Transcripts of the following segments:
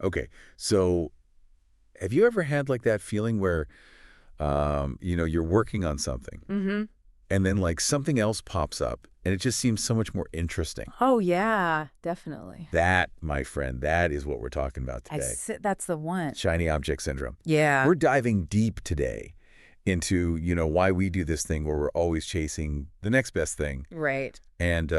Okay. So have you ever had like that feeling where, you're working on something Mm-hmm. and then like something else pops up and it just seems so much more interesting? Oh, yeah, definitely. That, my friend, that is what we're talking about today. That's the one. Shiny object syndrome. Yeah. We're diving deep today into, why we do this thing where we're always chasing the next best thing Right. and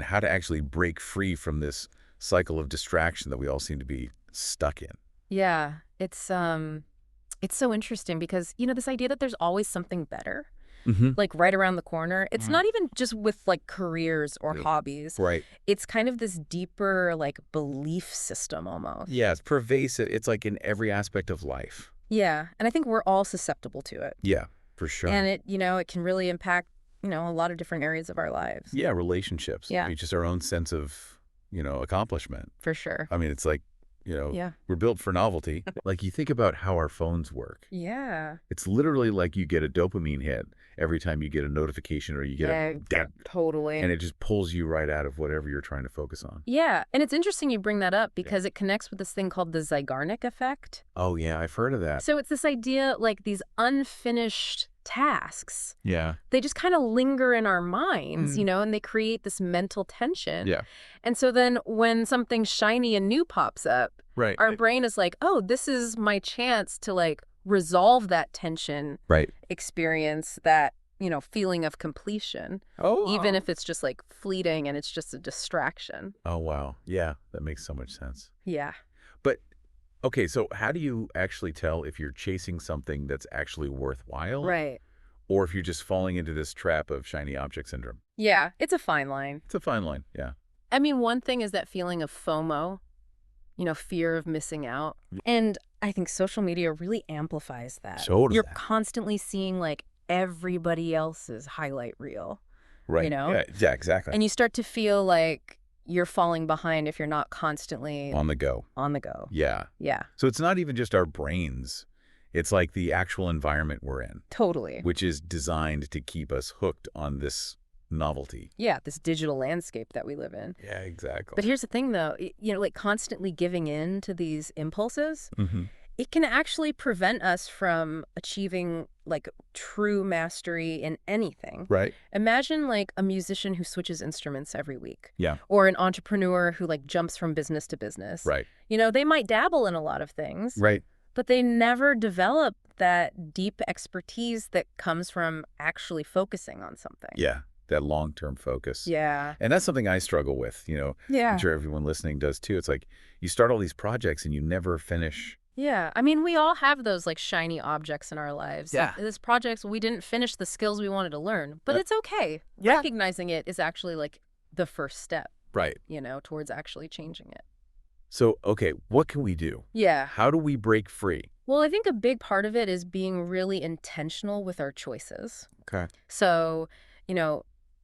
how to actually break free from this cycle of distraction that we all seem to be stuck in. Yeah. It's so interesting because, this idea that there's always something better, Mm-hmm. like right around the corner. It's Mhm. not even just with like careers or Yep. hobbies. Right. It's kind of this deeper like belief system almost. Yeah, it's pervasive. It's like in every aspect of life. Yeah. And I think we're all susceptible to it. Yeah, for sure. And it can really impact, a lot of different areas of our lives. Yeah, relationships. Yeah. I mean, just our own sense of, accomplishment. For sure. I mean, it's like, Yeah. we're built for novelty. Like you think about how our phones work. Yeah. It's literally like you get a dopamine hit every time you get a notification or you get a ding, Totally. and it just pulls you right out of whatever you're trying to focus on. Yeah. And it's interesting you bring that up because it connects with this thing called the Zeigarnik effect. Oh, yeah, I've heard of that. So it's this idea like these unfinished tasks, Yeah. they just kind of linger in our minds, Mhm. and they create this mental tension. Yeah. And so then when something shiny and new pops up, Right. our brain is like, oh, this is my chance to like resolve that tension, Right. experience that, feeling of completion, Oh. even if it's just like fleeting and it's just a distraction. Oh, wow. Yeah, that makes so much sense. Yeah. But, okay, so how do you actually tell if you're chasing something that's actually worthwhile? Right. Or if you're just falling into this trap of shiny object syndrome? Yeah. It's a fine line. It's a fine line, yeah. I mean, one thing is that feeling of FOMO, fear of missing out. And I think social media really amplifies that. So does You're that. constantly seeing like everybody else's highlight reel, Right. Yeah, exactly. and you start to feel like you're falling behind if you're not constantly On the go. on the go. Yeah. Yeah, So it's not even just our brains. It's like the actual environment we're in, totally. which is designed to keep us hooked on this novelty. Yeah, this digital landscape that we live in. Yeah, exactly. But here's the thing though, like constantly giving in to these impulses, Mm-hmm. it can actually prevent us from achieving like true mastery in anything. Right. Imagine like a musician who switches instruments every week. Yeah. Or an entrepreneur who like jumps from business to business. Right. They might dabble in a lot of things, Right. but they never develop that deep expertise that comes from actually focusing on something. Yeah. That long-term focus. Yeah. And that's something I struggle with, Yeah. I'm sure everyone listening does too. It's like you start all these projects and you never finish. Yeah. I mean, we all have those like shiny objects in our lives. Yeah. This project, we didn't finish the skills we wanted to learn, but it's okay. Yeah. Recognizing it is actually like the first step, Right. towards actually changing it. So, okay, what can we do? Yeah. How do we break free? Well, I think a big part of it is being really intentional with our choices. Okay. So,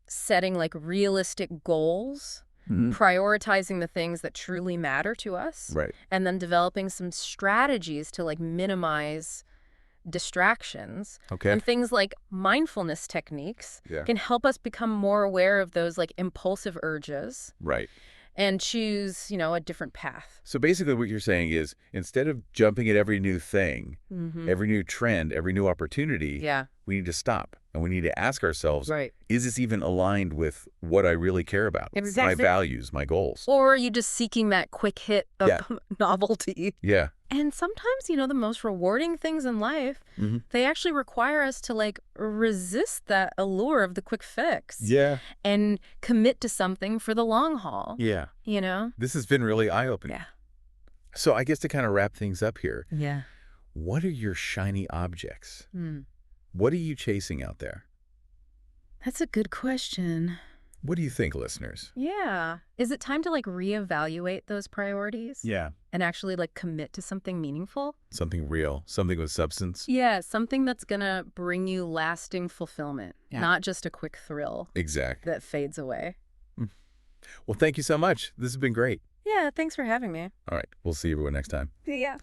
setting like realistic goals, Mhm. prioritizing the things that truly matter to us, Right. and then developing some strategies to like minimize distractions. Okay. And things like mindfulness techniques Yeah. can help us become more aware of those like impulsive urges Right. and choose, a different path. So basically what you're saying is instead of jumping at every new thing, Mm-hmm. every new trend, every new opportunity, Yeah. we need to stop and we need to ask ourselves, Right. is this even aligned with what I really care about? Exactly. My values, my goals. Or are you just seeking that quick hit of Yeah. novelty? Yeah. And sometimes, the most rewarding things in life, Mhm. they actually require us to like resist that allure of the quick fix Yeah. and commit to something for the long haul, Yeah. This has been really eye-opening. Yeah. So I guess to kind of wrap things up here, Yeah. what are your shiny objects? Hmm. What are you chasing out there? That's a good question. What do you think, listeners? Yeah. Is it time to like reevaluate those priorities? Yeah. And actually like commit to something meaningful? Something real, something with substance. Yeah, something that's gonna bring you lasting fulfillment, Yeah. not just a quick thrill Exactly. that fades away. Well, thank you so much. This has been great. Yeah, thanks for having me. All right. We'll see everyone next time. Yeah.